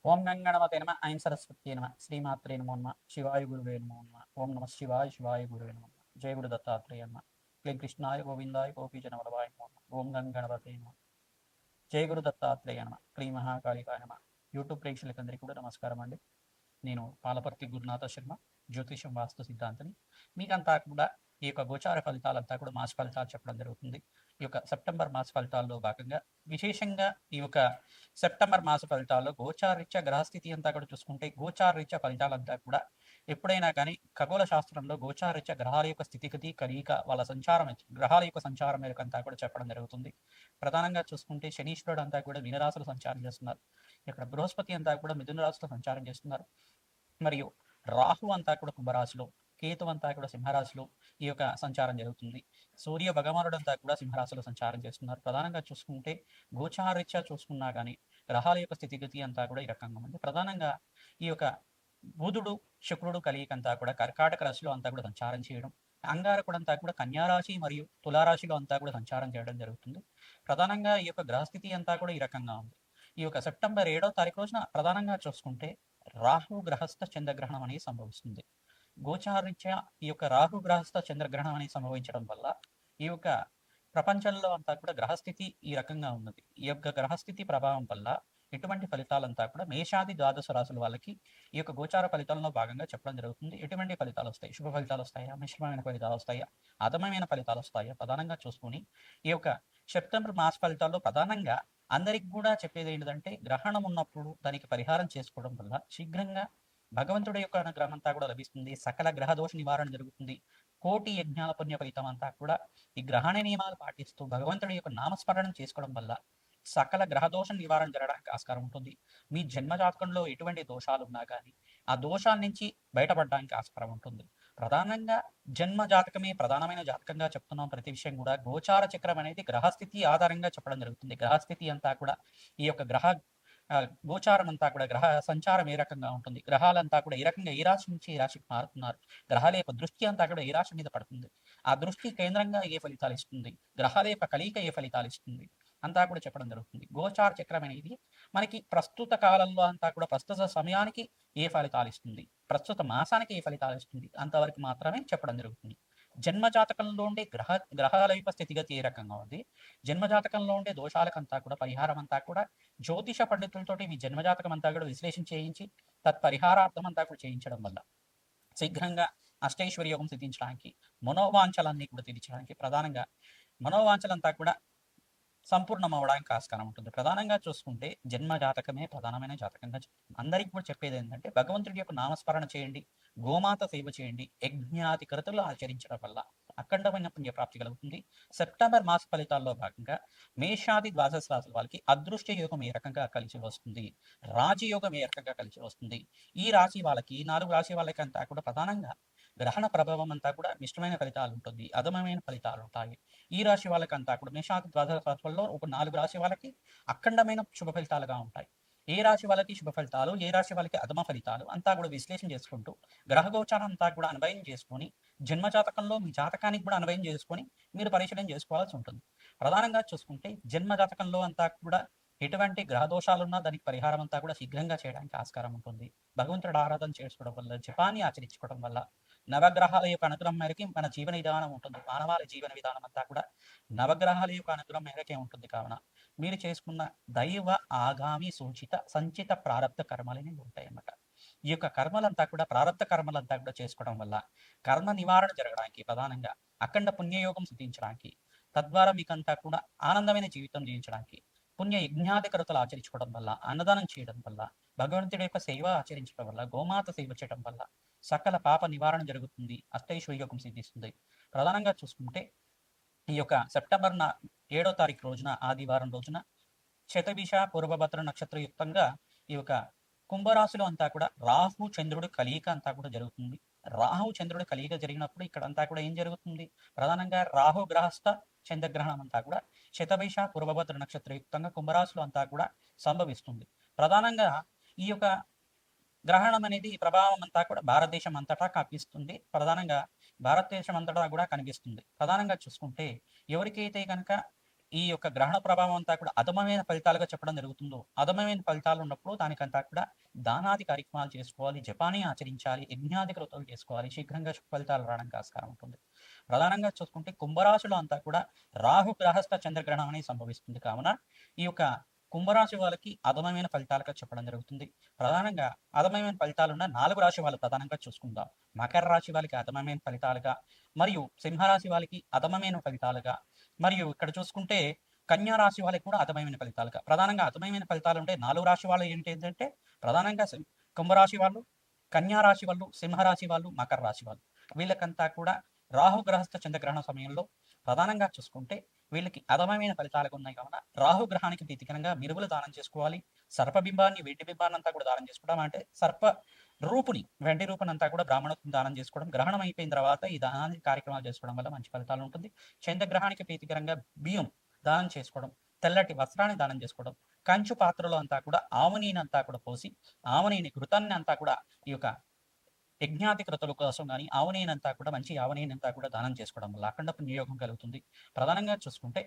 ఓం గంగణపతే నమ ఐం సరస్వతి నమ శ్రీమాత్రే నమో నమ శివాయ గురువే నమో నమ ఓం నమ శివాయ శివాయ గురువే నమో నమ జయ గురు దత్తాత్రేయ నమ క్లీం కృష్ణాయ గోవిందాయ గోపీజన వల్లభాయ నమో నమ ఓం గంగణపతే నమ జయ గురు దత్తాత్రేయ నమ క్లీం మహాకాళికాయ నమ యూట్యూబ్ ప్రేక్షకులందరికీ కూడా నమస్కారం అండి. నేను పాలపర్తి గురునాథ శర్మ, జ్యోతిషం వాస్తు సిద్ధాంతిని. మీకంతా కూడా ఈ యొక్క గోచార ఫలితాలంతా కూడా మాస ఫలితాలు చెప్పడం జరుగుతుంది. ఈ యొక్క సెప్టెంబర్ మాస ఫలితాల్లో భాగంగా విశేషంగా ఈ యొక్క సెప్టెంబర్ మాస ఫలితాల్లో గోచారరీత్యా గ్రహస్థితి అంతా కూడా చూసుకుంటే గోచారరీత్యా ఫలితాలంతా కూడా ఎప్పుడైనా కానీ ఖగోళ శాస్త్రంలో గోచారరీత్యా గ్రహాల యొక్క స్థితిగతి కలియిక వాళ్ళ సంచారం గ్రహాల యొక్క సంచారం మేరకు అంతా కూడా చెప్పడం జరుగుతుంది. ప్రధానంగా చూసుకుంటే శనీశ్వరుడు అంతా కూడా మీనరాశులు సంచారం చేస్తున్నారు. ఇక్కడ బృహస్పతి అంతా కూడా మిథున రాశిలో సంచారం చేస్తున్నారు. మరియు రాహు అంతా కూడా కుంభరాశిలో, కేతు అంతా కూడా సింహరాశిలో ఈ యొక్క సంచారం జరుగుతుంది. సూర్య భగవానుడు అంతా కూడా సింహరాశిలో సంచారం చేస్తున్నారు. ప్రధానంగా చూసుకుంటే గోచారరీత్యా చూసుకున్నా కానీ గ్రహాల యొక్క స్థితిగతి అంతా కూడా ఈ రకంగా ఉంది. ప్రధానంగా ఈ యొక్క బుధుడు శుక్రుడు కలియిక అంతా కూడా కర్కాటక రాశిలో అంతా కూడా సంచారం చేయడం, అంగారకుడు అంతా కూడా కన్యారాశి మరియు తులారాశిలో అంతా కూడా సంచారం చేయడం జరుగుతుంది. ప్రధానంగా ఈ యొక్క గ్రహస్థితి అంతా కూడా ఈ రకంగా ఉంది. ఈ యొక్క సెప్టెంబర్ 7వ తారీఖు రోజున ప్రధానంగా చూసుకుంటే రాహు గ్రహస్థ చంద్రగ్రహణం అనేది సంభవిస్తుంది. గోచారీత్యా ఈ యొక్క రాహు గ్రహస్థ చంద్రగ్రహణం అనేది సంభవించడం వల్ల ఈ యొక్క ప్రపంచంలో అంతా కూడా గ్రహస్థితి ఈ రకంగా ఉన్నది. ఈ యొక్క గ్రహస్థితి ప్రభావం వల్ల ఎటువంటి ఫలితాలంతా కూడా మేషాది ద్వాదశ రాశుల వాళ్ళకి ఈ యొక్క గోచార ఫలితాలలో భాగంగా చెప్పడం జరుగుతుంది. ఎటువంటి ఫలితాలు వస్తాయి, శుభ ఫలితాలు వస్తాయా, మిశ్రమమైన ఫలితాలు వస్తాయా, అధమమైన ఫలితాలు వస్తాయా, ప్రధానంగా చూసుకుని ఈ యొక్క సెప్టెంబర్ మాస ఫలితాల్లో ప్రధానంగా అందరికి కూడా చెప్పేది ఏంటంటే గ్రహణం ఉన్నప్పుడు దానికి పరిహారం చేసుకోవడం వల్ల శీఘ్రంగా భగవంతుడి యొక్క అనుగ్రహం అంతా కూడా లభిస్తుంది. సకల గ్రహ దోష నివారణ జరుగుతుంది. కోటి యజ్ఞాల పుణ్య ఫలితం అంతా కూడా ఈ గ్రహణ నియమాలు పాటిస్తూ భగవంతుడి యొక్క నామస్మరణం చేసుకోవడం వల్ల సకల గ్రహదోషం నివారణ జరగడానికి ఆస్కారం ఉంటుంది. మీ జన్మజాతకంలో ఎటువంటి దోషాలు ఉన్నా కానీ ఆ దోషాల నుంచి బయటపడడానికి ఆస్కారం ఉంటుంది. ప్రధానంగా జన్మ జాతకమే ప్రధానమైన జాతకంగా చెప్తున్నాం. ప్రతి విషయం కూడా గోచార చక్రం అనేది గ్రహస్థితి ఆధారంగా చెప్పడం జరుగుతుంది. గ్రహస్థితి అంతా కూడా ఈ యొక్క గ్రహ గోచారం అంతా కూడా గ్రహ సంచారం ఏ రకంగా ఉంటుంది, గ్రహాలంతా కూడా ఏ రకంగా ఏ రాశి నుంచి ఏ రాశికి మారుతున్నారు, గ్రహాల యొక్క దృష్టి అంతా కూడా ఏ రాశి మీద పడుతుంది, ఆ దృష్టి కేంద్రంగా ఏ ఫలితాలు ఇస్తుంది, గ్రహాల యొక్క కలయిక ఏ ఫలితాలు ఇస్తుంది అంతా కూడా చెప్పడం జరుగుతుంది. గోచార చక్రం అనేది మనకి ప్రస్తుత కాలంలో అంతా కూడా ప్రస్తుత సమయానికి ఏ ఫలితాలు ఇస్తుంది, ప్రస్తుత మాసానికి ఏ ఫలితాలు ఇస్తుంది అంతవరకు మాత్రమే చెప్పడం జరుగుతుంది. జన్మజాతకంలో ఉండే గ్రహాల యొక్క స్థితిగతి ఏ రకంగా ఉంది, జన్మజాతకంలో ఉండే దోషాలకంతా కూడా పరిహారం అంతా కూడా జ్యోతిష పండితులతోటి మీ జన్మజాతకం అంతా కూడా విశ్లేషణ చేయించి తత్పరిహారార్థం అంతా కూడా చేయించడం వల్ల శీఘ్రంగా అష్టైశ్వర్య యోగం సిద్ధించడానికి, మనోవాంఛలన్నీ కూడా తీర్చడానికి, ప్రధానంగా మనోవాంఛలంతా కూడా సంపూర్ణం అవడానికి ఆస్కారం ఉంటుంది. ప్రధానంగా చూసుకుంటే జన్మ జాతకమే ప్రధానమైన జాతకంగా అందరికీ కూడా చెప్పేది ఏంటంటే భగవంతుడి యొక్క నామస్మరణ చేయండి, గోమాత సేవ చేయండి, యజ్ఞాది కృతులు ఆచరించడం వల్ల అఖండమైన పుణ్యప్రాప్తి కలుగుతుంది. సెప్టెంబర్ మాస ఫలితాల్లో భాగంగా మేషాది ద్వాదశ రాశుల వాళ్ళకి అదృష్ట యోగం ఏ రకంగా కలిసి వస్తుంది, రాజయోగం ఏ రకంగా కలిసి వస్తుంది, ఈ రాశి వాళ్ళకి 4 రాశి వాళ్ళకి అంతా కూడా ప్రధానంగా గ్రహణ ప్రభావం అంతా కూడా మిశ్రమైన ఫలితాలు ఉంటుంది, అధమమైన ఫలితాలు ఉంటాయి. ఈ రాశి వాళ్ళకంతా కూడా మేషాది ద్వాదశ రాశులలో ఒక 4 రాశి వాళ్ళకి అఖండమైన శుభ ఫలితాలుగా ఉంటాయి. ఏ రాశి వాళ్ళకి శుభ ఫలితాలు, ఏ రాశి వాళ్ళకి అధమ ఫలితాలు అంతా కూడా విశ్లేషణ చేసుకుంటూ గ్రహ గోచారం అంతా కూడా అన్వయం చేసుకొని జన్మ జాతకంలో మీ జాతకానికి కూడా అన్వయం చేసుకొని మీరు పరిశీలన చేసుకోవాల్సి ఉంటుంది. ప్రధానంగా చూసుకుంటే జన్మ జాతకంలో అంతా కూడా ఎటువంటి గ్రహ దోషాలున్నా దానికి పరిహారం అంతా కూడా శీఘ్రంగా చేయడానికి ఆస్కారం ఉంటుంది. భగవంతుడు ఆరాధన చేసుకోవడం వల్ల, జపాన్ని ఆచరించుకోవడం వల్ల, నవగ్రహాల యొక్క అనుగ్రహం మేరకి మన జీవన విధానం ఉంటుంది. మానవాళి జీవన విధానం అంతా కూడా నవగ్రహాల యొక్క అనుగ్రహం మేరకే ఉంటుంది. కావున మీరు చేసుకున్న దైవ ఆగామి సూచిత సంచిత ప్రారంభ కర్మలని ఉంటాయి అన్నమాట. ఈ యొక్క కర్మలంతా కూడా ప్రారంభ కర్మలంతా కూడా చేసుకోవడం వల్ల కర్మ నివారణ జరగడానికి, ప్రధానంగా అఖండ పుణ్యయోగం సిద్ధించడానికి, తద్వారా మీకంతా కూడా ఆనందమైన జీవితం జీవించడానికి, పుణ్య యజ్ఞాధికరతలు ఆచరించుకోవడం వల్ల, అన్నదానం చేయడం వల్ల, భగవంతుడి యొక్క సేవ ఆచరించడం వల్ల, గోమాత సేవ చేయడం వల్ల సకల పాప నివారణ జరుగుతుంది, అష్టైశ్వర్యోగం సిద్ధిస్తుంది. ప్రధానంగా చూసుకుంటే ఈ యొక్క సెప్టెంబర్ 7వ తారీఖు రోజున ఆదివారం రోజున శతభిష పూర్వభద్ర నక్షత్రయుక్తంగా ఈ యొక్క కుంభరాశిలో అంతా కూడా రాహు చంద్రుడు కలియిక అంతా కూడా జరుగుతుంది. రాహు చంద్రుడు కలియిక జరిగినప్పుడు ఇక్కడ అంతా కూడా ఏం జరుగుతుంది, ప్రధానంగా రాహు గ్రహస్థ చంద్రగ్రహణం అంతా కూడా శతభిష పూర్వభద్ర నక్షత్రయుక్తంగా కుంభరాశిలో అంతా కూడా సంభవిస్తుంది. ప్రధానంగా ఈ యొక్క గ్రహణం అనేది ప్రభావం అంతా కూడా భారతదేశం అంతటా కనిపిస్తుంది. ప్రధానంగా భారతదేశం అంతటా కూడా కనిపిస్తుంది. ప్రధానంగా చూసుకుంటే ఎవరికైతే కనుక ఈ యొక్క గ్రహణ ప్రభావం అంతా కూడా అధమమైన ఫలితాలుగా చెప్పడం జరుగుతుందో, అధమమైన ఫలితాలు ఉన్నప్పుడు దానికంతా కూడా దానాది కార్యక్రమాలు చేసుకోవాలి, జపాన్ని ఆచరించాలి, యజ్ఞాది కృతులు చేసుకోవాలి, శీఘ్రంగా శుభ ఫలితాలు రావడానికి ఆస్కారం ఉంటుంది. ప్రధానంగా చూసుకుంటే కుంభరాశిలో అంతా కూడా రాహు గ్రహస్థ చంద్రగ్రహణం అనేది సంభవిస్తుంది కావున ఈ యొక్క కుంభరాశి వాళ్ళకి అధమమైన ఫలితాలుగా చెప్పడం జరుగుతుంది. ప్రధానంగా అధమమైన ఫలితాలున్న 4 రాశి వాళ్ళు ప్రధానంగా చూసుకుందాం. మకర రాశి వాళ్ళకి అధమమైన ఫలితాలుగా, మరియు సింహరాశి వాళ్ళకి అధమమైన ఫలితాలుగా, మరియు ఇక్కడ చూసుకుంటే కన్యా రాశి వాళ్ళకి కూడా అధమమైన ఫలితాలుగా. ప్రధానంగా అధమమైన ఫలితాలు ఉంటే 4 రాశి వాళ్ళు ఏంటంటే ప్రధానంగా కుంభరాశి వాళ్ళు, కన్యా రాశి వాళ్ళు, సింహరాశి వాళ్ళు, మకర రాశి వాళ్ళు. వీళ్ళకంతా కూడా రాహుగ్రహస్థ చంద్రగ్రహణ సమయంలో ప్రధానంగా చూసుకుంటే వీళ్ళకి అధమమైన ఫలితాలుగా ఉన్నాయి కావున రాహుగ్రహానికి ప్రీతికరంగా మిరువులు దానం చేసుకోవాలి. సర్పబింబాన్ని, వెండి బింబాన్ని అంతా కూడా దానం చేసుకోవడం, అంటే సర్ప రూపుని, వెండి రూపుని అంతా కూడా బ్రాహ్మణత్వం దానం చేసుకోవడం, గ్రహణం అయిపోయిన తర్వాత ఈ దానాన్ని కార్యక్రమాలు చేసుకోవడం వల్ల మంచి ఫలితాలు ఉంటుంది. చంద్రగ్రహానికి ప్రీతికరంగా బియ్యం దానం చేసుకోవడం, తెల్లటి వస్త్రాన్ని దానం చేసుకోవడం, కంచు పాత్రలో అంతా కూడా ఆవునీని అంతా కూడా పోసి, ఆవునీని ఘృతాన్ని అంతా కూడా ఈ యొక్క యజ్ఞాతి క్రతుల కోసం కానీ ఆవునేనంతా కూడా మంచి ఆవునేనంతా కూడా దానం చేసుకోవడం వల్ల అఖండ పుణ్యయోగం కలుగుతుంది. ప్రధానంగా చూసుకుంటే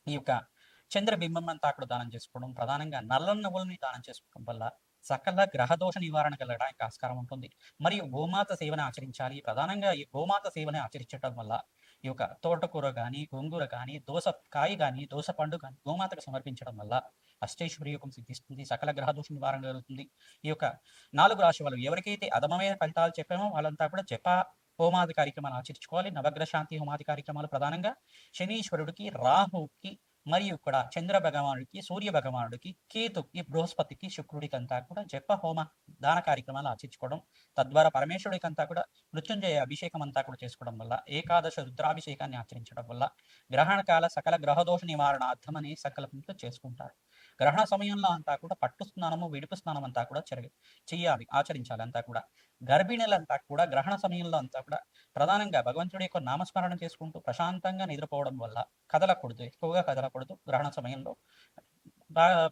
ఈ యొక్క చంద్రబింబం అంతా కూడా దానం చేసుకోవడం, ప్రధానంగా నల్ల నువ్వులని దానం చేసుకోవడం వల్ల సకల గ్రహదోష నివారణ కలగడానికి ఆస్కారం ఉంటుంది. మరియు గోమాత సేవను ఆచరించాలి. ప్రధానంగా ఈ గోమాత సేవని ఆచరించడం వల్ల ఈ యొక్క తోటకూర కానీ, గోంగూర కానీ, దోసకాయ కానీ, దోస పండు కానీ గోమాతకు సమర్పించడం వల్ల అష్టైశ్వర్య యోగం సిద్ధిస్తుంది, సకల గ్రహదోష నివారణ కలుగుతుంది. ఈ యొక్క 4 రాశి వాళ్ళు ఎవరికైతే అధమమైన ఫలితాలు చెప్పామో వాళ్ళంతా కూడా జప హోమాది కార్యక్రమాలు ఆచరించుకోవాలి. నవగ్రహ శాంతి హోమాది కార్యక్రమాలు ప్రధానంగా శనీశ్వరుడికి, రాహుకి, మరియు ఇక్కడ చంద్ర భగవానుడికి, సూర్య భగవానుడికి, కేతుకి, బృహస్పతికి, శుక్రుడికి అంతా కూడా జప హోమ దాన కార్యక్రమాలు ఆచరించుకోవడం, తద్వారా పరమేశ్వరుడికి అంతా కూడా మృత్యుంజయ అభిషేకం అంతా కూడా చేసుకోవడం వల్ల, ఏకాదశ రుద్రాభిషేకాన్ని ఆచరించడం వల్ల గ్రహణ కాల సకల గ్రహదోష నివారణార్థం అనే సంకల్పంతో చేసుకుంటారు. గ్రహణ సమయంలో అంతా కూడా పట్టు స్నానము, విడుపు స్నానం అంతా కూడా చేయాలి, ఆచరించాలి. అంతా కూడా గర్భిణులంతా కూడా గ్రహణ సమయంలో అంతా కూడా ప్రధానంగా భగవంతుడి యొక్క నామస్మరణ చేసుకుంటూ ప్రశాంతంగా నిద్రపోవడం వల్ల కదలకూడదు, ఎక్కువగా కదలకూడదు. గ్రహణ సమయంలో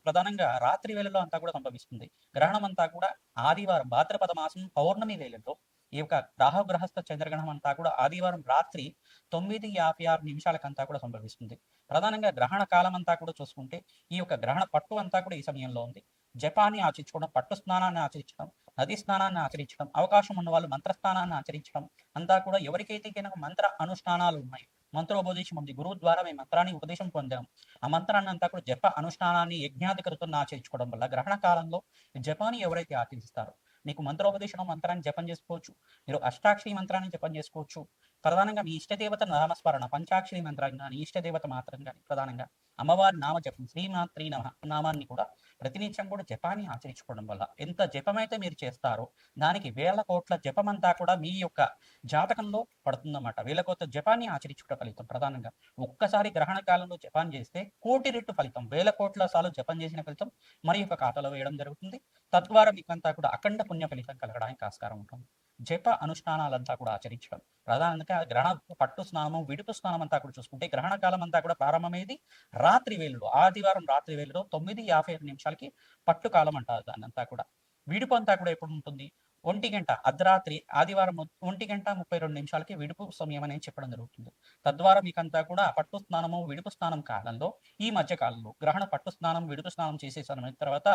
ప్రధానంగా రాత్రి వేళలో అంతా కూడా సంభవిస్తుంది. గ్రహణం అంతా కూడా ఆదివారం భాద్రపద మాసం పౌర్ణమి వేళలో ఈ యొక్క రాహుగ్రహస్థ చంద్రగ్రహణం అంతా కూడా ఆదివారం రాత్రి 9:56 కూడా సంభవిస్తుంది. ప్రధానంగా గ్రహణ కాలం అంతా కూడా చూసుకుంటే ఈ యొక్క గ్రహణ పట్టు అంతా కూడా ఈ సమయంలో ఉంది. జపాన్ని ఆచరించుకోవడం, పట్టు స్నానాన్ని ఆచరించడం, నది స్నానాన్ని ఆచరించడం, అవకాశం ఉన్న వాళ్ళు మంత్రస్నానాన్ని ఆచరించడం అంతా కూడా ఎవరికైతే కనుక మంత్ర అనుష్ఠానాలు ఉన్నాయి, మంత్రోపదేశం ఉంది, గురువు ద్వారా మేము మంత్రాన్ని ఉపదేశం పొందాం, ఆ మంత్రాన్ని అంతా కూడా జప అనుష్ఠానాన్ని యజ్ఞాధికృతులను ఆచరించుకోవడం వల్ల గ్రహణ కాలంలో జపాన్ని ఎవరైతే ఆచరిస్తారో మీకు మంత్రోపదేశం మంత్రాన్ని జపం చేసుకోవచ్చు, మీరు అష్టాక్షరి మంత్రాన్ని జపం చేసుకోవచ్చు. ప్రధానంగా మీ ఇష్టదేవత నామస్మరణ పంచాక్షరి మంత్రం కానీ, ఇష్టదేవత మాత్రం కానీ, ప్రధానంగా అమ్మవారి నామ జపం శ్రీమాత్రి నమ నామాన్ని కూడా ప్రతినిత్యం కూడా జపాన్ని ఆచరించుకోవడం వల్ల ఎంత జపమైతే మీరు చేస్తారో దానికి 1000 కోట్ల జపమంతా కూడా మీ యొక్క జాతకంలో పడుతుందన్నమాట. 1000 కోట్ల జపాన్ని ఆచరించుకున్న ఫలితం. ప్రధానంగా ఒక్కసారి గ్రహణ కాలంలో జపాన్ చేస్తే 1,00,00,000 రెట్లు ఫలితం, 1000 కోట్ల సార్లు జపం చేసిన ఫలితం మరి యొక్క ఖాతాలో వేయడం జరుగుతుంది. తద్వారా మీకంతా కూడా అఖండ పుణ్య ఫలితం కలగడానికి ఆస్కారం ఉంటుంది. జప అనుష్ఠానాలంతా కూడా ఆచరించడం, ప్రధానంగా గ్రహణ పట్టు స్నానం, విడుపు స్నానం అంతా కూడా చూసుకుంటే గ్రహణ కాలం అంతా కూడా ప్రారంభమయ్యేది రాత్రి వేళలో, ఆదివారం రాత్రి వేళలో 9:55 పట్టు కాలం అంటారు దాన్ని అంతా కూడా. విడుపు అంతా కూడా ఎప్పుడు ఉంటుంది, 1 గంట అర్ధరాత్రి ఆదివారం 1:32 విడుపు సమయం అనేది చెప్పడం జరుగుతుంది. తద్వారా మీకంతా కూడా పట్టు స్నానము, విడుపు స్నానం కాలంలో ఈ మధ్య కాలంలో గ్రహణ పట్టు స్నానం, విడుపు స్నానం చేసేసిన తర్వాత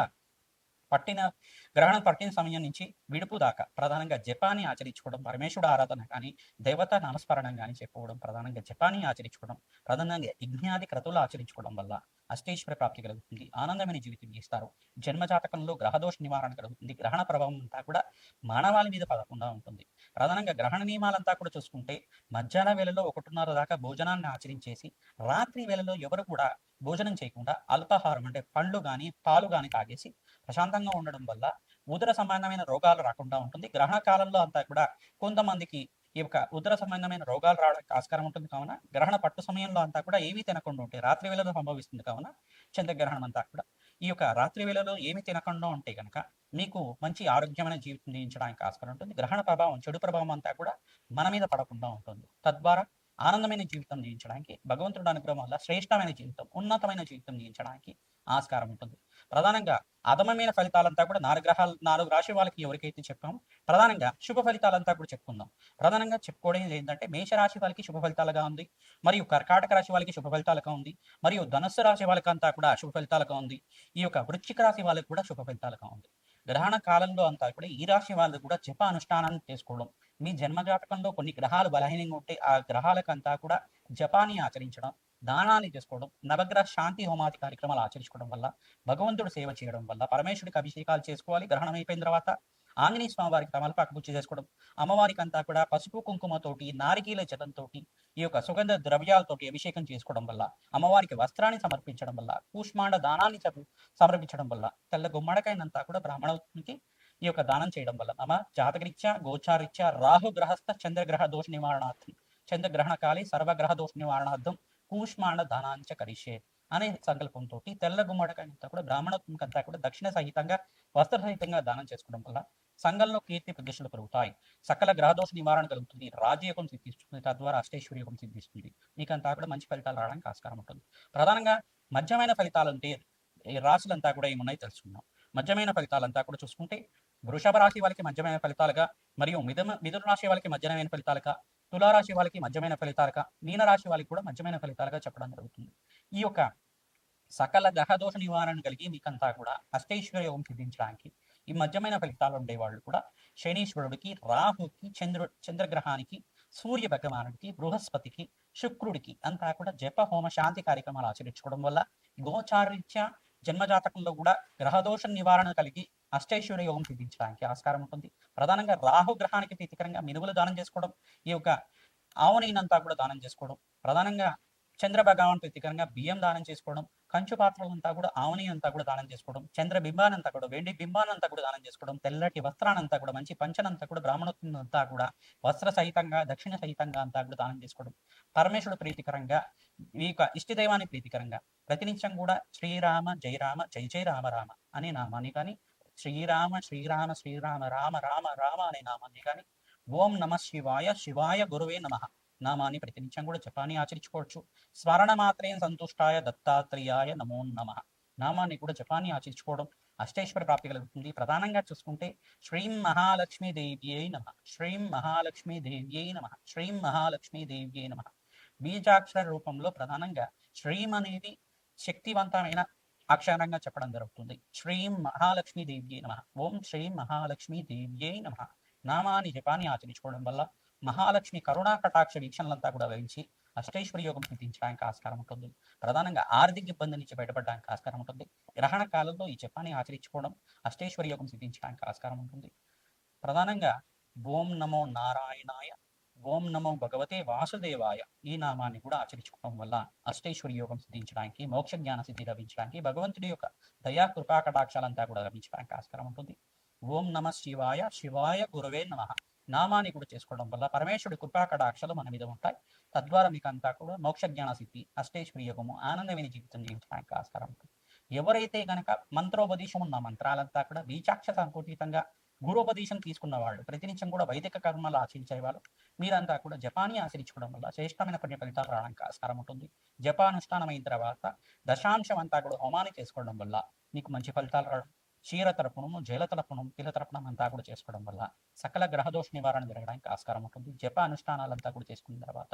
గ్రహణం పట్టిన సమయం నుంచి విడుపు దాకా ప్రధానంగా జపాన్ని ఆచరించుకోవడం, పరమేశ్వరుడు ఆరాధన కానీ, దేవత నామస్మరణం కానీ చెప్పుకోవడం, ప్రధానంగా జపాన్ని ఆచరించుకోవడం, ప్రధానంగా యజ్ఞాది క్రతువులు ఆచరించుకోవడం వల్ల అష్టైశ్వర్య ప్రాప్తి కలుగుతుంది, ఆనందమైన జీవితం చేస్తారు. జన్మజాతకంలో గ్రహదోష నివారణ కలుగుతుంది. గ్రహణ ప్రభావం అంతా కూడా మానవాళి మీద పడకుండా ఉంటుంది. ప్రధానంగా గ్రహణ నియమాలంతా కూడా చూసుకుంటే మధ్యాహ్న వేళలో 1:30 దాకా భోజనాన్ని ఆచరించేసి రాత్రి వేళలో ఎవరు కూడా భోజనం చేయకుండా అల్పాహారం అంటే పండ్లు కానీ, పాలు కానీ తాగేసి ప్రశాంతంగా ఉండడం వల్ల ఉదర సంబంధమైన రోగాలు రాకుండా ఉంటుంది. గ్రహణ కాలంలో అంతా కూడా కొంతమందికి ఈ యొక్క ఉదర సంబంధమైన రోగాలు రావడానికి ఆస్కారం ఉంటుంది కావున గ్రహణ పట్టు సమయంలో అంతా కూడా ఏమీ తినకుండా ఉంటే రాత్రి వేళలో సంభవిస్తుంది కావున చంద్రగ్రహణం అంతా కూడా ఈ యొక్క రాత్రి వేళలో ఏమి తినకుండా ఉంటే కనుక మీకు మంచి ఆరోగ్యమైన జీవితం జీవించడానికి ఆస్కారం ఉంటుంది. గ్రహణ ప్రభావం, చెడు ప్రభావం అంతా కూడా మన మీద పడకుండా ఉంటుంది. తద్వారా ఆనందమైన జీవితం జీవించడానికి భగవంతుడు అనుగ్రహం వల్ల శ్రేష్టమైన జీవితం, ఉన్నతమైన జీవితం జీవించడానికి ఆస్కారం ఉంటుంది. ప్రధానంగా అధమమైన ఫలితాలంతా కూడా 4 రాశి వాళ్ళకి ఎవరికైతే చెప్పామో ప్రధానంగా శుభ ఫలితాలంతా కూడా చెప్పుకుందాం. ప్రధానంగా చెప్పుకోవడం ఏంటంటే మేషరాశి వాళ్ళకి శుభ ఫలితాలుగా ఉంది, మరియు కర్కాటక రాశి వాళ్ళకి శుభ ఫలితాలుగా ఉంది, మరియు ధనుస్సు రాశి వాళ్ళకంతా కూడా శుభ ఫలితాలుగా ఉంది. ఈ యొక్క వృశ్చిక రాశి వాళ్ళకి కూడా శుభ ఫలితాలుగా ఉంది. గ్రహణ కాలంలో అంతా కూడా ఈ రాశి వాళ్ళు కూడా జప అనుష్ఠానాన్ని చేసుకోవడం, మీ జన్మజాతకంలో కొన్ని గ్రహాలు బలహీనంగా ఉంటే ఆ గ్రహాలకంతా కూడా జపాన్ని ఆచరించడం, దానాన్ని చేసుకోవడం, నవగ్రహ శాంతి హోమాది కార్యక్రమాలు ఆచరించుకోవడం వల్ల, భగవంతుడు సేవ చేయడం వల్ల, పరమేశ్వరుడికి అభిషేకాలు చేసుకోవాలి. గ్రహణం అయిపోయిన తర్వాత ఆంజనేయ స్వామి వారికి తమలపాకు పూజ చేసుకోవడం, అమ్మవారికి అంతా కూడా పసుపు కుంకుమతోటి, నారికీల జలంతోటి, ఈ యొక్క సుగంధ ద్రవ్యాలతోటి అభిషేకం చేసుకోవడం వల్ల, అమ్మవారికి వస్త్రాన్ని సమర్పించడం వల్ల, కూష్మాండ దానాన్ని సమర్పించడం వల్ల, తెల్ల గుమ్మడికాయనంతా కూడా బ్రాహ్మణునికి ఈ యొక్క దానం చేయడం వల్ల మమ జాతకరీత్యా గోచారీత్యా రాహు గ్రహస్థ చంద్రగ్రహ దోష నివారణార్థం, చంద్రగ్రహణ కాలి సర్వగ్రహ దోష నివారణార్థం కూష్మాండ దానాంచ కరిషే అనే సంకల్పంతో తెల్ల గుమ్మడికాయంతా కూడా బ్రాహ్మణత్వంకంతా కూడా దక్షిణ సహితంగా వస్త్ర సహితంగా దానం చేసుకోవడం వల్ల సంఘంలో కీర్తి ప్రతిష్టలు పెరుగుతాయి, సకల గ్రహదోష నివారణ కలుగుతుంది, రాజయోగం సిద్ధిస్తుంది, తద్వారా అష్టైశ్వర్యోగం సిద్ధిస్తుంది. మీకంతా కూడా మంచి ఫలితాలు రావడానికి ఆస్కారం ఉంటుంది. ప్రధానంగా మధ్యమైన ఫలితాలు అంటే ఈ రాశులంతా కూడా ఏమున్నాయి తెలుసుకుందాం. మధ్యమైన ఫలితాలంతా కూడా చూసుకుంటే వృషభ రాశి వాళ్ళకి మధ్యమైన ఫలితాలుగా, మరియు మిథున రాశి వాళ్ళకి మధ్యమైన ఫలితాలుగా, తులారాశి వాళ్ళకి మధ్యమైన ఫలితాలుగా, మీనరాశి వాళ్ళకి కూడా మధ్యమైన ఫలితాలుగా చెప్పడం జరుగుతుంది. ఈ యొక్క సకల గ్రహదోష నివారణ కలిగి మీకంతా కూడా అష్టైశ్వర్య యోగం సిద్ధించడానికి ఈ మధ్యమైన ఫలితాలు ఉండేవాళ్ళు కూడా శనీశ్వరుడికి, రాహుకి, చంద్రగ్రహానికి, సూర్య భగవానుడికి, బృహస్పతికి, శుక్రుడికి అంతా కూడా జప హోమ శాంతి కార్యక్రమాలు ఆచరించుకోవడం వల్ల గోచారీత్యా జన్మజాతకంలో కూడా గ్రహదోష నివారణ కలిగి అష్టైశ్వర్య యోగం సిద్ధించడానికి ఆస్కారం ఉంటుంది. ప్రధానంగా రాహు గ్రహానికి ప్రీతికరంగా మినుములు దానం చేసుకోవడం, ఈ యొక్క ఆవునైనంతా కూడా దానం చేసుకోవడం, ప్రధానంగా చంద్ర భగవాన్ ప్రీతికరంగా బియ్యం దానం చేసుకోవడం, కంచు పాత్రలంతా కూడా ఆవుని అంతా కూడా దానం చేసుకోవడం, చంద్ర బింబానంతా కూడా వెండి బింబానంతా కూడా దానం చేసుకోవడం, తెల్లటి వస్త్రానంతా కూడా మంచి పంచనంతా కూడా బ్రాహ్మణోత్వం అంతా కూడా వస్త్ర సహితంగా దక్షిణ సహితంగా అంతా కూడా దానం చేసుకోవడం, పరమేశ్వరుడు ప్రీతికరంగా ఈ యొక్క ఇష్టదైవాన్ని ప్రీతికరంగా ప్రతినిత్యం కూడా శ్రీరామ జయ రామ జయ జయ రామ రామ అనే నామాన్ని కానీ, శ్రీరామ శ్రీరామ శ్రీరామ రామ రామ రామ అనే నామాన్ని కానీ, ఓం నమ శివాయ శివాయ గురువే నమ నామాన్ని ప్రతినిత్యం కూడా జపాన్ని ఆచరించుకోవచ్చు. స్మరణ మాత్రేం సంతుష్టాయ దత్తాత్రేయాయ నమో నమ నామాన్ని కూడా జపాన్ని ఆచరించుకోవడం అష్టైశ్వర ప్రాప్తి కలుగుతుంది. ప్రధానంగా చూసుకుంటే శ్రీం మహాలక్ష్మీ దేవ్యై నమ, శ్రీం మహాలక్ష్మీ దేవ్యై నమ, శ్రీం మహాలక్ష్మీ దేవ్యై నమ. బీజాక్షర రూపంలో ప్రధానంగా శ్రీం అనేది శక్తివంతమైన అక్షరంగా చెప్పడం జరుగుతుంది. శ్రీం మహాలక్ష్మీ దేవ్యై నమ, ఓం శ్రీం మహాలక్ష్మీ దేవ్యై నమ నామాన్ని జపాన్ని ఆచరించుకోవడం వల్ల మహాలక్ష్మి కరుణా కటాక్ష వీక్షణలంతా కూడా వహించి అష్టైశ్వర్య యోగం సిద్ధించడానికి ఆస్కారం ఉంటుంది. ప్రధానంగా ఆర్థిక ఇబ్బంది నుంచి బయటపడడానికి ఆస్కారం ఉంటుంది. గ్రహణ కాలంలో ఈ జపాన్ని ఆచరించుకోవడం అష్టైశ్వర్య యోగం సిద్ధించడానికి ఆస్కారం ఉంటుంది. ప్రధానంగా ఓం నమో నారాయణాయ, ఓం నమో భగవతే వాసుదేవాయ ఈ నామాన్ని కూడా ఆచరించుకోవడం వల్ల అష్టైశ్వర్య యోగం సిద్ధించడానికి, మోక్ష జ్ఞాన సిద్ధి లభించడానికి, భగవంతుడి యొక్క దయా కృపా కటాక్షాలంతా కూడా లభించడానికి ఆస్కారం ఉంటుంది. ఓం నమ శివాయ శివాయ గురవే నమ నామాన్ని కూడా చేసుకోవడం వల్ల పరమేశ్వరుడి కృపా కటాక్షలు మన మీద ఉంటాయి. తద్వారా మీకు అంతా కూడా మోక్ష జ్ఞాన సిద్ధి, అష్టైశ్వర్య యోగము, ఆనందమైన జీవితం జీవించడానికి ఆస్కారం ఉంటుంది. ఎవరైతే కనుక మంత్రోపదేశం ఉన్న మంత్రాలంతా కూడా బీజాక్ష సంకోచితంగా గురోపదేశం తీసుకున్న వాళ్ళు, ప్రతినిత్యం కూడా వైదిక కర్మలు ఆచరించే వాళ్ళు, మీరంతా కూడా జపాన్ని ఆచరించుకోవడం వల్ల శ్రేష్టమైన పుణ్య ఫలితాలు రావడానికి ఆస్కారం ఉంటుంది. జపానుష్ఠానం అయిన తర్వాత దశాంశం అంతా కూడా హోమాన్ని చేసుకోవడం వల్ల మీకు మంచి ఫలితాలు రావడం, క్షీర తర్పణము, జల తర్పణం, తిల తర్పణం అంతా కూడా చేసుకోవడం వల్ల సకల గ్రహదోష నివారణ జరగడానికి ఆస్కారం ఉంటుంది. జప అనుష్ఠానాలంతా కూడా చేసుకున్న తర్వాత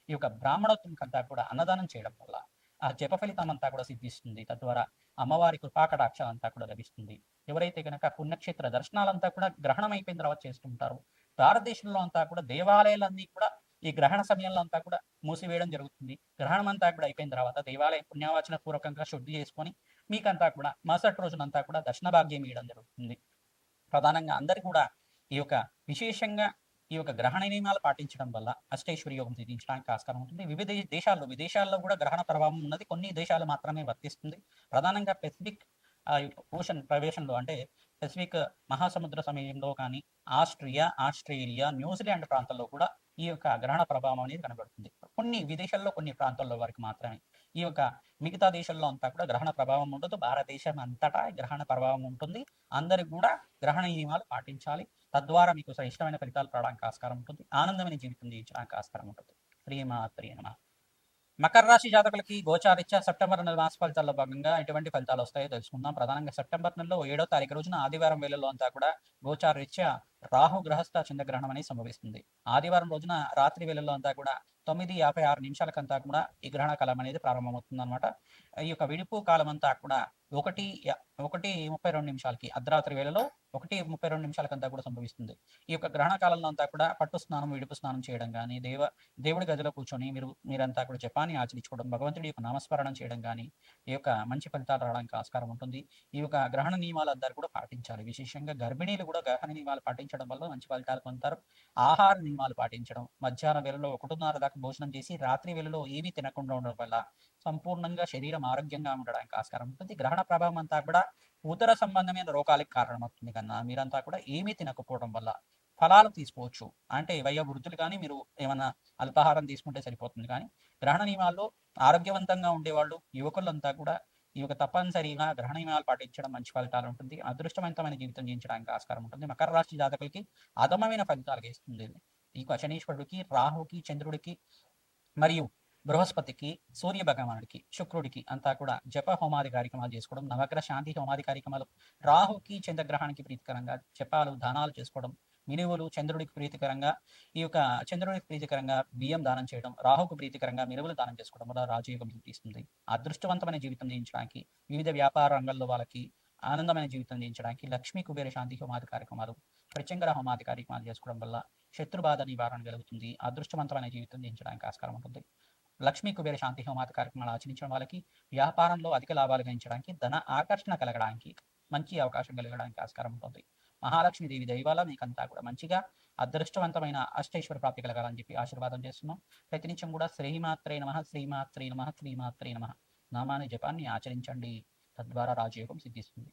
ఈ యొక్క బ్రాహ్మణోత్వంకంతా కూడా అన్నదానం చేయడం వల్ల ఆ జప ఫలితం అంతా కూడా సిద్ధిస్తుంది. తద్వారా అమ్మవారి కృపాకటాక్షం అంతా కూడా లభిస్తుంది. ఎవరైతే కనుక పుణ్యక్షేత్ర దర్శనాలంతా కూడా గ్రహణం అయిపోయిన తర్వాత చేస్తుంటారో, భారతదేశంలో అంతా కూడా దేవాలయాలన్నీ కూడా ఈ గ్రహణ సమయంలో అంతా కూడా మూసివేయడం జరుగుతుంది. గ్రహణం అంతా కూడా అయిపోయిన తర్వాత దేవాలయం పుణ్యవాచన పూర్వకంగా శుద్ధి చేసుకొని మీకంతా కూడా మరుసటి రోజునంతా కూడా దర్శన భాగ్యం ఇవ్వడం జరుగుతుంది. ప్రధానంగా అందరు కూడా ఈ యొక్క విశేషంగా ఈ యొక్క గ్రహణ నియమాలు పాటించడం వల్ల అష్టైశ్వర్య యోగం సిద్ధించడానికి ఆస్కారం ఉంటుంది. విదేశాల్లో కూడా గ్రహణ ప్రభావం ఉన్నది, కొన్ని దేశాలు మాత్రమే వర్తిస్తుంది. ప్రధానంగా పెసిఫిక్ ఓషన్ ప్రవేశంలో అంటే పెసిఫిక్ మహాసముద్ర సమయంలో కానీ ఆస్ట్రేలియా, న్యూజిలాండ్ ప్రాంతాల్లో కూడా ఈ యొక్క గ్రహణ ప్రభావం అనేది కనబడుతుంది. కొన్ని విదేశాల్లో కొన్ని ప్రాంతాల్లో వరకు మాత్రమే. ఈ యొక్క మిగతా దేశాల్లో అంతా కూడా గ్రహణ ప్రభావం ఉండదు. భారతదేశం అంతటా గ్రహణ ప్రభావం ఉంటుంది. అందరికి కూడా గ్రహణ నియమాలు పాటించాలి. తద్వారా మీకు ఇష్టమైన ఫలితాలు రావడానికి ఆస్కారం ఉంటుంది. ఆనందమైన జీవితం జీవించడానికి ఆస్కారం ఉంటుంది. శ్రీమాత్రే నమః. మకర రాశి జాతకులకి గోచారీత్యా సెప్టెంబర్ నెల మాస ఫలితాల్లో భాగంగా ఎటువంటి ఫలితాలు వస్తాయో తెలుసుకుందాం. ప్రధానంగా సెప్టెంబర్ నెలలో 7వ తారీఖు రోజున ఆదివారం వేళల్లో అంతా కూడా గోచారీత్యా రాహు గ్రహస్థ చంద్రగ్రహణం అనేది సంభవిస్తుంది. ఆదివారం రోజున రాత్రి వేళల్లో అంతా కూడా 9:56 నిమిషాలకంతా కూడా ఈ గ్రహణ కాలం అనేది ప్రారంభమవుతుంది అనమాట. ఈ యొక్క విడుపు కాలం అంతా కూడా 1:32 నిమిషాలకి అర్ధరాత్రి వేళలో 1:32 నిమిషాలకంతా కూడా సంభవిస్తుంది. ఈ యొక్క గ్రహణ కాలంలో అంతా కూడా పట్టు స్నానం, విడుపు స్నానం చేయడం కానీ, దేవుడి గదిలో కూర్చొని మీరంతా కూడా జపాన్ని ఆచరించుకోవడం, భగవంతుడి యొక్క నామస్మరణం చేయడం కానీ, ఈ యొక్క మంచి ఫలితాలు రావడానికి ఆస్కారం ఉంటుంది. ఈ యొక్క గ్రహణ నియమాలు అందరూ కూడా పాటించాలి. విశేషంగా గర్భిణీలు కూడా గ్రహణ నియమాలు పాటించడం వల్ల మంచి ఫలితాలు పొందుతారు. ఆహార నియమాలు పాటించడం, మధ్యాహ్న వేళలో 1:30 దాకా భోజనం చేసి రాత్రి వేళలో ఏమీ తినకుండా ఉండడం వల్ల సంపూర్ణంగా శరీరం ఆరోగ్యంగా ఉండడానికి ఆస్కారం ఉంటుంది. గ్రహణ ప్రభావం అంతా కూడా ఉదర సంబంధమైన రోగాలకు కారణమవుతుంది కన్నా మీరంతా కూడా ఏమీ తినకపోవడం వల్ల ఫలాలు తీసుకోవచ్చు. అంటే వృద్ధులు కానీ మీరు ఏమైనా అల్పాహారం తీసుకుంటే సరిపోతుంది. కానీ గ్రహణ నియమాల్లో ఆరోగ్యవంతంగా ఉండేవాళ్ళు యువకులంతా కూడా ఈ యొక్క తప్పనిసరిగా గ్రహణ నియమాలు పాటించడం మంచి ఫలితాలు ఉంటుంది. అదృష్టవంతమైన జీవితం జీవించడానికి ఆస్కారం ఉంటుంది. మకర రాశి జాతకులకి అధమమైన ఫలితాలు ఇస్తుంది. ఈ శనీశ్వరుడికి, రాహుకి, చంద్రుడికి మరియు బృహస్పతికి, సూర్య భగవానుడికి, శుక్రుడికి అంతా కూడా జప హోమాది కార్యక్రమాలు చేసుకోవడం, నవగ్రహ శాంతి హోమాది కార్యక్రమాలు, రాహుకి చంద్రగ్రహానికి ప్రీతికరంగా జపాలు, దానాలు చేసుకోవడం, మినువులు చంద్రుడికి ప్రీతికరంగా ఈ యొక్క చంద్రుడికి ప్రీతికరంగా బియ్యం దానం చేయడం, రాహుకు ప్రీతికరంగా మినువులు దానం చేసుకోవడం వల్ల రాజయోగం సిద్ధిస్తుంది. అదృష్టవంతమైన జీవితం జీవించడానికి వివిధ వ్యాపార రంగాల్లో వాళ్ళకి ఆనందమైన జీవితం జీవించడానికి లక్ష్మీ కుబేర శాంతి హోమాది కార్యక్రమాలు, ప్రత్యంగర హోమాది కార్యక్రమాలు చేసుకోవడం వల్ల శత్రుబాధ నివారణ కలుగుతుంది. అదృష్టవంతమైన జీవితం జీవించడానికి ఆస్కారం ఉంటుంది. లక్ష్మీ కుబేర శాంతి హోమాది కార్యక్రమాలు ఆచరించడం వాళ్ళకి వ్యాపారంలో అధిక లాభాలు గణించడానికి, ధన ఆకర్షణ కలగడానికి మంచి అవకాశం కలగడానికి ఆస్కారం ఉంటుంది. మహాలక్ష్మీదేవి దైవాల మీకంతా కూడా మంచిగా అదృష్టవంతమైన అష్టైశ్వర ప్రాప్తి కలగాలని చెప్పి ఆశీర్వాదం చేస్తున్నాం. ప్రతినిత్యం కూడా శ్రీమాత్రే నమః, శ్రీమాత్రే నమః, శ్రీమాత్రే నమః నామాన్ని జపాన్ని ఆచరించండి. తద్వారా రాజయోగం సిద్ధిస్తుంది.